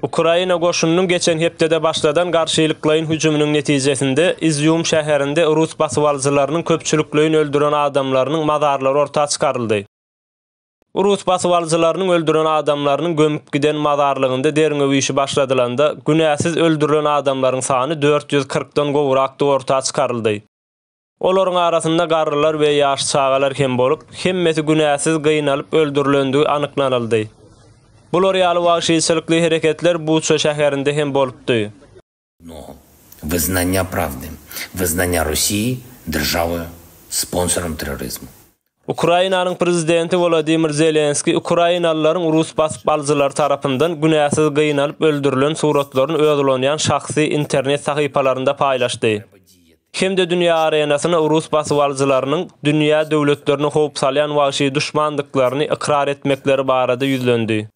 Ukraina goşununun geçen hepdede başladan garşylyklaryň hüjümüniň netijesinde Izyum şäherinde Rus basywalyjylarynyň köpçüliklerini öldüren adamlarynyň mazarlary ortağa çykaryldy. Rus basywalyjylarynyň öldüren adamlarynyň gömüp giden mazarlygynda derňew işi başladylanda günäsiz öldürilen adamlaryň sany 440-dan gowrakdy ortağa çykaryldy. Olaryň arasynda garrylar we ýaş çagalar hem bolup, hemmesi günäsiz gıynalyp öldürilendigi anyklanyldy. Bular ýaly wagşyçylykly hereketler Bucha şäherinde hem bolupdy. Визнання правди, визнання Росії державою спонсором тероризму. Ukrainanyň prezidenti Volodymyr Zelenski Ukrainalylaryň Rus basywalyjylary tarapyndan günäsiz gıynalyp öldürilen suratlaryny özlenýän şahsy internet sahypalarynda paýlaşdy. Hemde dünýä arenasyna Rus basywalyjylarynyň dünýä döwletlerini howp salýan wagşy düşmandyklaryny ikrar etmekleri barada ýüzlendi.